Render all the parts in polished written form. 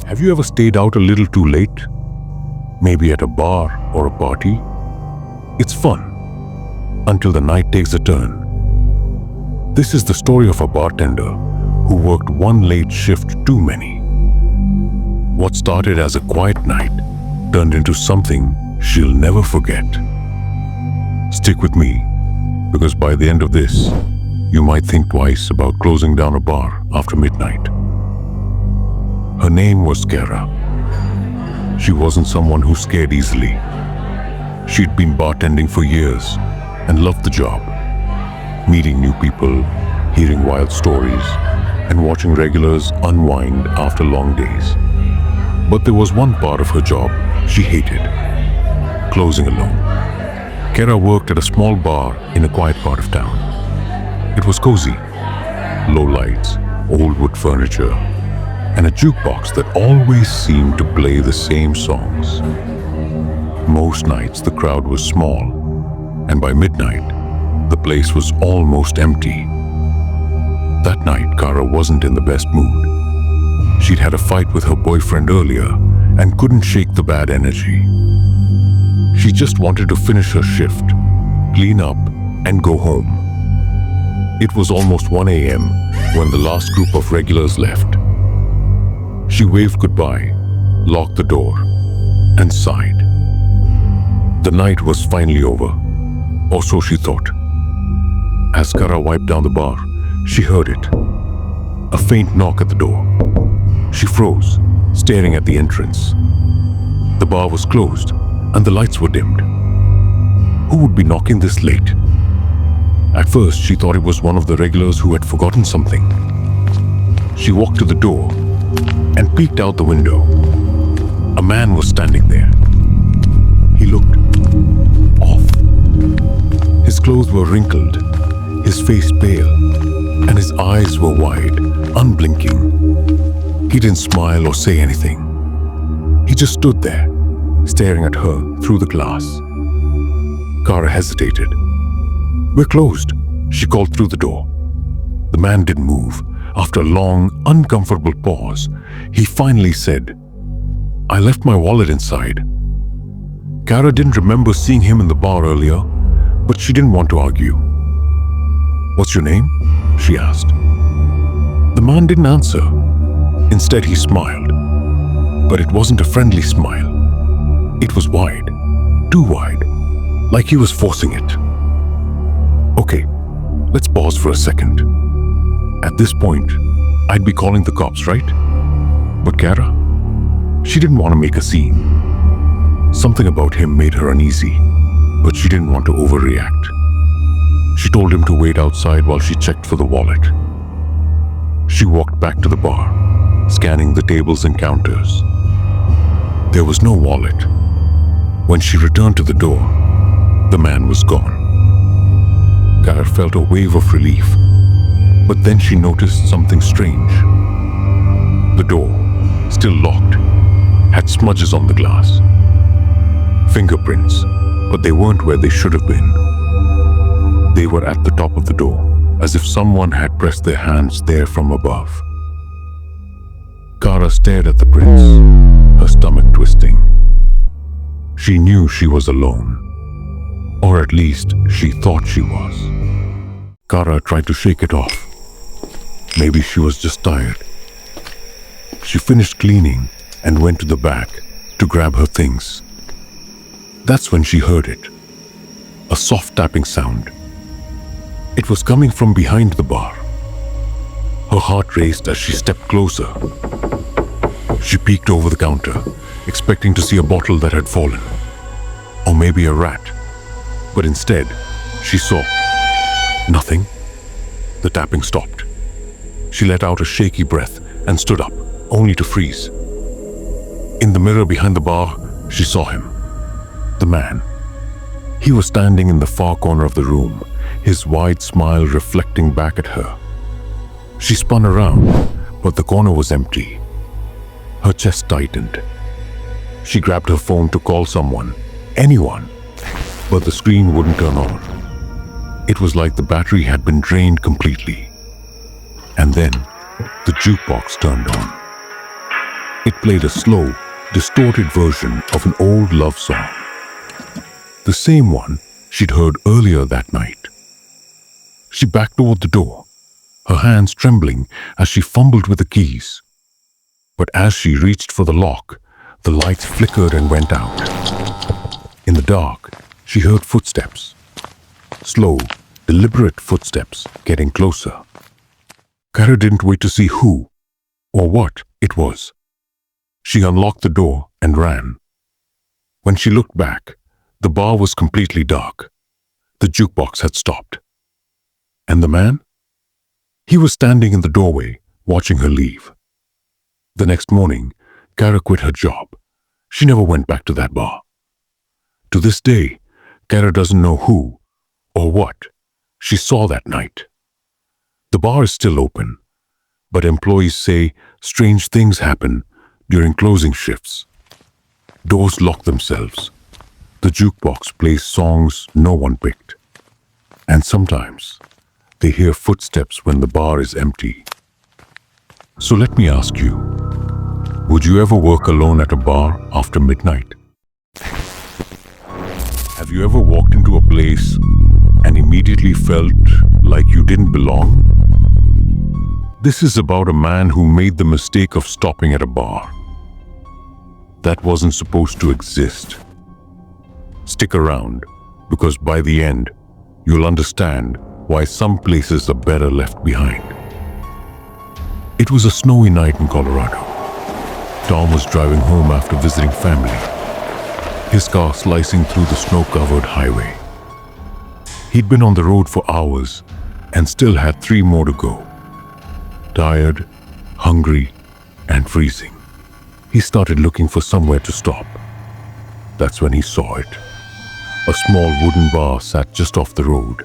Have you ever stayed out a little too late? Maybe at a bar or a party? It's fun until the night takes a turn. This is the story of a bartender who worked one late shift too many. What started as a quiet night turned into something she'll never forget. Stick with me, because by the end of this, you might think twice about closing down a bar after midnight. Her name was Kara. She wasn't someone who scared easily. She'd been bartending for years and loved the job, meeting new people, hearing wild stories, and watching regulars unwind after long days. But there was one part of her job she hated: closing alone. Kara worked at a small bar in a quiet part of town. It was cozy, low lights, old wood furniture, and a jukebox that always seemed to play the same songs. Most nights the crowd was small, and by midnight, the place was almost empty. That night, Kara wasn't in the best mood. She'd had a fight with her boyfriend earlier and couldn't shake the bad energy. She just wanted to finish her shift, clean up, and go home. It was almost 1 a.m. when the last group of regulars left. She waved goodbye, locked the door, and sighed. The night was finally over, or so she thought. As Kara wiped down the bar, she heard it. A faint knock at the door. She froze, staring at the entrance. The bar was closed, and the lights were dimmed. Who would be knocking this late? At first, she thought it was one of the regulars who had forgotten something. She walked to the door and peeked out the window. A man was standing there. He looked off. His clothes were wrinkled, his face pale, and his eyes were wide, unblinking. He didn't smile or say anything. He just stood there, staring at her through the glass. Kara hesitated. "We're closed," she called through the door. The man didn't move. After a long, uncomfortable pause, he finally said, "I left my wallet inside." Kara didn't remember seeing him in the bar earlier, but she didn't want to argue. "What's your name?" she asked. The man didn't answer. Instead, he smiled. But it wasn't a friendly smile. It was wide, too wide, like he was forcing it. "Okay, let's pause for a second. At this point, I'd be calling the cops, right?" But Kara, she didn't want to make a scene. Something about him made her uneasy, but she didn't want to overreact. She told him to wait outside while she checked for the wallet. She walked back to the bar, scanning the tables and counters. There was no wallet. When she returned to the door, the man was gone. Kara felt a wave of relief, but then she noticed something strange. The door, still locked, had smudges on the glass. Fingerprints, but they weren't where they should have been. They were at the top of the door, as if someone had pressed their hands there from above. Kara stared at the prints, her stomach twisting. She knew she was alone, or at least she thought she was. Kara tried to shake it off. Maybe she was just tired. She finished cleaning and went to the back to grab her things. That's when she heard it. A soft tapping sound. It was coming from behind the bar. Her heart raced as she stepped closer. She peeked over the counter, expecting to see a bottle that had fallen. Or maybe a rat. But instead, she saw nothing. The tapping stopped. She let out a shaky breath and stood up, only to freeze. In the mirror behind the bar, she saw him. The man. He was standing in the far corner of the room, his wide smile reflecting back at her. She spun around, but the corner was empty. Her chest tightened. She grabbed her phone to call someone, anyone, but the screen wouldn't turn on. It was like the battery had been drained completely. And then the jukebox turned on. It played a slow, distorted version of an old love song. The same one she'd heard earlier that night. She backed toward the door, her hands trembling as she fumbled with the keys. But as she reached for the lock, the lights flickered and went out. In the dark, she heard footsteps. Slow, deliberate footsteps getting closer. Kara didn't wait to see who or what it was. She unlocked the door and ran. When she looked back, the bar was completely dark. The jukebox had stopped. And the man? He was standing in the doorway, watching her leave. The next morning, Kara quit her job. She never went back to that bar. To this day, Kara doesn't know who or what she saw that night. The bar is still open, but employees say strange things happen during closing shifts. Doors lock themselves. The jukebox plays songs no one picked. And sometimes they hear footsteps when the bar is empty. So let me ask you, would you ever work alone at a bar after midnight? Have you ever walked into a place and immediately felt like you didn't belong? This is about a man who made the mistake of stopping at a bar that wasn't supposed to exist. Stick around, because by the end, you'll understand why some places are better left behind. It was a snowy night in Colorado. Tom was driving home after visiting family, his car slicing through the snow-covered highway. He'd been on the road for hours and still had 3 more to go. Tired, hungry, and freezing, he started looking for somewhere to stop. That's when he saw it. A small wooden bar sat just off the road,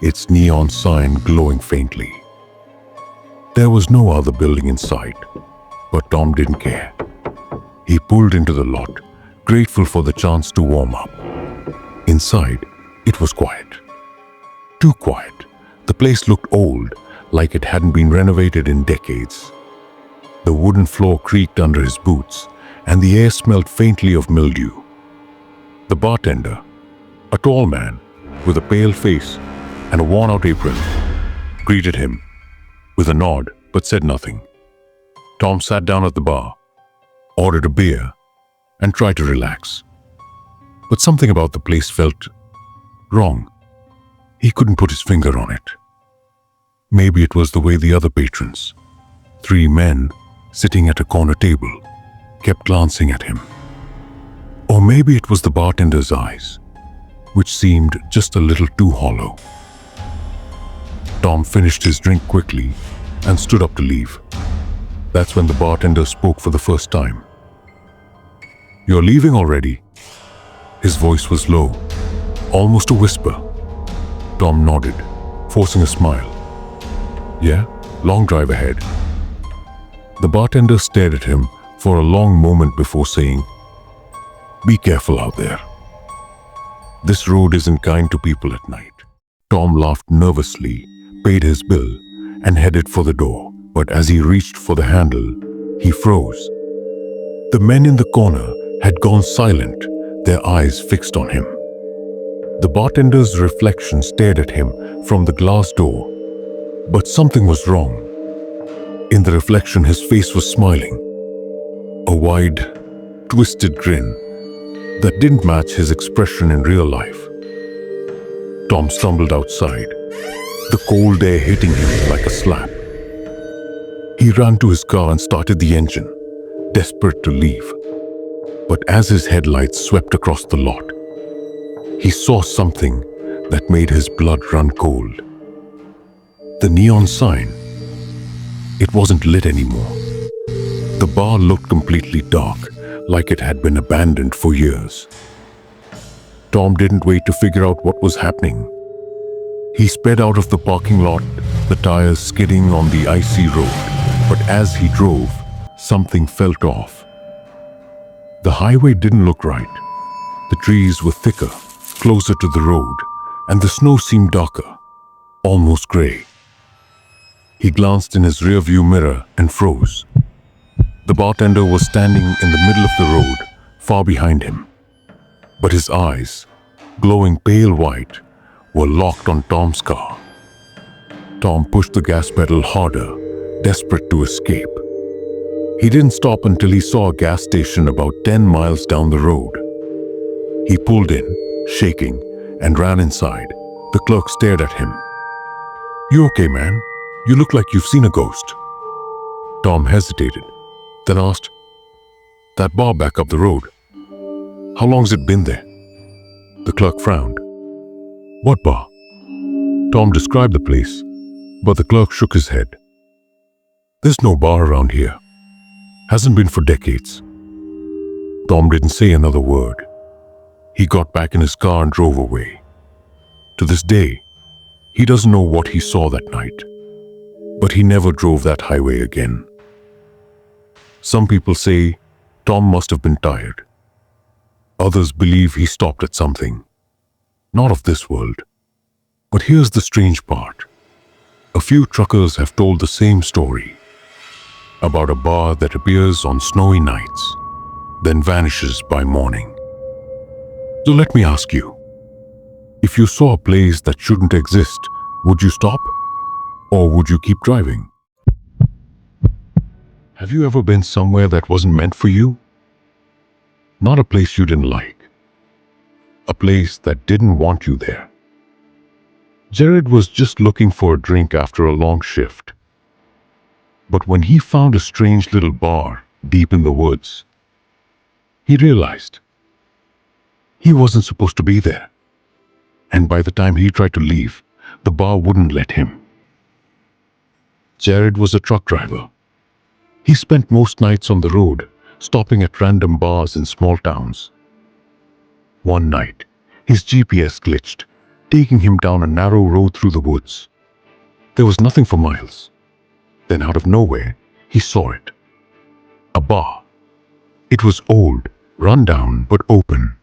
its neon sign glowing faintly. There was no other building in sight, but Tom didn't care. He pulled into the lot, grateful for the chance to warm up. Inside, it was quiet. Too quiet. The place looked old, like it hadn't been renovated in decades. The wooden floor creaked under his boots, and the air smelled faintly of mildew. The bartender, a tall man with a pale face and a worn-out apron, greeted him with a nod but said nothing. Tom sat down at the bar, ordered a beer, and tried to relax. But something about the place felt wrong. He couldn't put his finger on it. Maybe it was the way the other patrons, 3 men sitting at a corner table, kept glancing at him. Or maybe it was the bartender's eyes, which seemed just a little too hollow. Tom finished his drink quickly and stood up to leave. That's when the bartender spoke for the first time. "You're leaving already?" His voice was low, almost a whisper. Tom nodded, forcing a smile. "Yeah, long drive ahead." The bartender stared at him for a long moment before saying, "Be careful out there. This road isn't kind to people at night." Tom laughed nervously, paid his bill, and headed for the door. But as he reached for the handle, he froze. The men in the corner had gone silent, their eyes fixed on him. The bartender's reflection stared at him from the glass door. But something was wrong. In the reflection, his face was smiling. A wide, twisted grin that didn't match his expression in real life. Tom stumbled outside, the cold air hitting him like a slap. He ran to his car and started the engine, desperate to leave. But as his headlights swept across the lot, he saw something that made his blood run cold. The neon sign. It wasn't lit anymore. The bar looked completely dark, like it had been abandoned for years. Tom didn't wait to figure out what was happening. He sped out of the parking lot, the tires skidding on the icy road. But as he drove, something felt off. The highway didn't look right. The trees were thicker, closer to the road, and the snow seemed darker, almost gray. He glanced in his rearview mirror and froze. The bartender was standing in the middle of the road, far behind him. But his eyes, glowing pale white, were locked on Tom's car. Tom pushed the gas pedal harder, desperate to escape. He didn't stop until he saw a gas station about 10 miles down the road. He pulled in, shaking, and ran inside. The clerk stared at him. "You okay, man? You look like you've seen a ghost." Tom hesitated, then asked, "That bar back up the road, how long's it been there?" The clerk frowned. "What bar?" Tom described the place, but the clerk shook his head. "There's no bar around here. Hasn't been for decades." Tom didn't say another word. He got back in his car and drove away. To this day, he doesn't know what he saw that night, but he never drove that highway again. Some people say Tom must have been tired. Others believe he stopped at something, not of this world. But here's the strange part. A few truckers have told the same story about a bar that appears on snowy nights, then vanishes by morning. So let me ask you, if you saw a place that shouldn't exist, would you stop? Or would you keep driving? Have you ever been somewhere that wasn't meant for you? Not a place you didn't like. A place that didn't want you there. Jared was just looking for a drink after a long shift. But when he found a strange little bar deep in the woods, he realized he wasn't supposed to be there. And by the time he tried to leave, the bar wouldn't let him. Jared was a truck driver. He spent most nights on the road, stopping at random bars in small towns. One night, his GPS glitched, taking him down a narrow road through the woods. There was nothing for miles. Then out of nowhere, he saw it. A bar. It was old, run down, but open.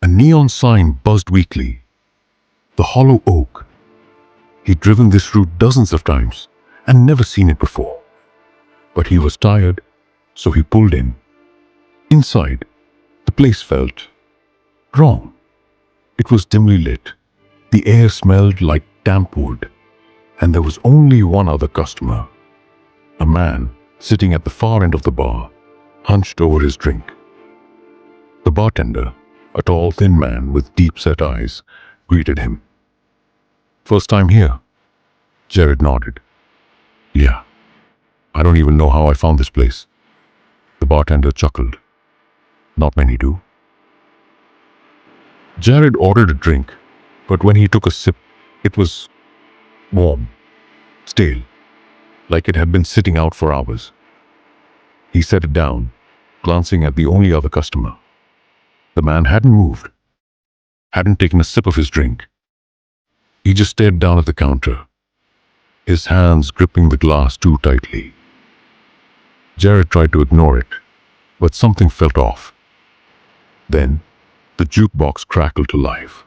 A neon sign buzzed weakly. The Hollow Oak. He'd driven this route dozens of times and never seen it before. But he was tired, so he pulled in. Inside, the place felt wrong. It was dimly lit. The air smelled like damp wood. And there was only one other customer. A man sitting at the far end of the bar, hunched over his drink. The bartender, a tall, thin man with deep-set eyes, greeted him. "First time here?" Jared nodded. "Yeah. I don't even know how I found this place." The bartender chuckled. "Not many do." Jared ordered a drink, but when he took a sip, it was warm, stale, like it had been sitting out for hours. He set it down, glancing at the only other customer. The man hadn't moved, hadn't taken a sip of his drink. He just stared down at the counter, his hands gripping the glass too tightly. Jared tried to ignore it, but something felt off. Then, the jukebox crackled to life.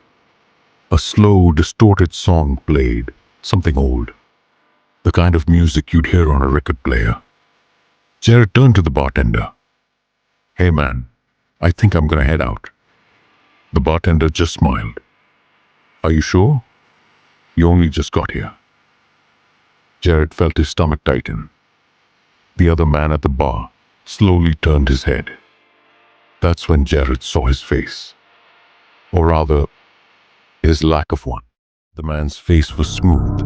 A slow, distorted song played, something old, the kind of music you'd hear on a record player. Jared turned to the bartender. "Hey man, I think I'm gonna head out." The bartender just smiled. "Are you sure? You only just got here." Jared felt his stomach tighten. The other man at the bar slowly turned his head. That's when Jared saw his face. Or rather, his lack of one. The man's face was smooth.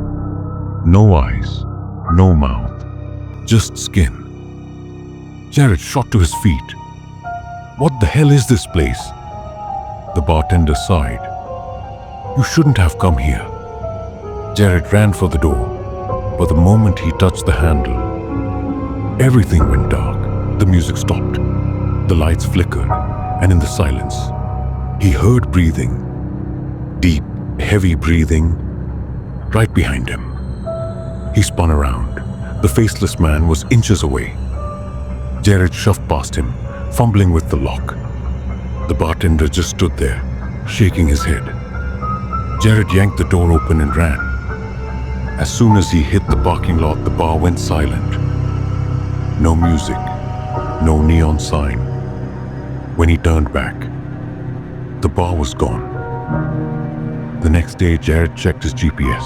No eyes, no mouth, just skin. Jared shot to his feet. "What the hell is this place?" The bartender sighed. "You shouldn't have come here." Jared ran for the door, but the moment he touched the handle, everything went dark. The music stopped. The lights flickered, and in the silence, he heard breathing. Deep, heavy breathing, right behind him. He spun around. The faceless man was inches away. Jared shoved past him, fumbling with the lock. The bartender just stood there, shaking his head. Jared yanked the door open and ran. As soon as he hit the parking lot, the bar went silent. No music, no neon sign. When he turned back, the bar was gone. The next day, Jared checked his GPS.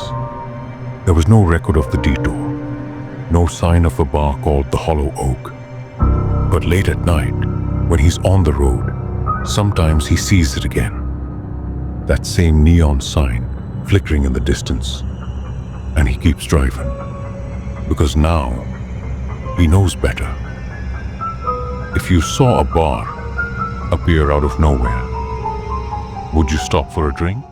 There was no record of the detour, no sign of a bar called the Hollow Oak. But late at night, when he's on the road, sometimes he sees it again. That same neon sign flickering in the distance. And he keeps driving, because now he knows better. If you saw a bar appear out of nowhere, would you stop for a drink?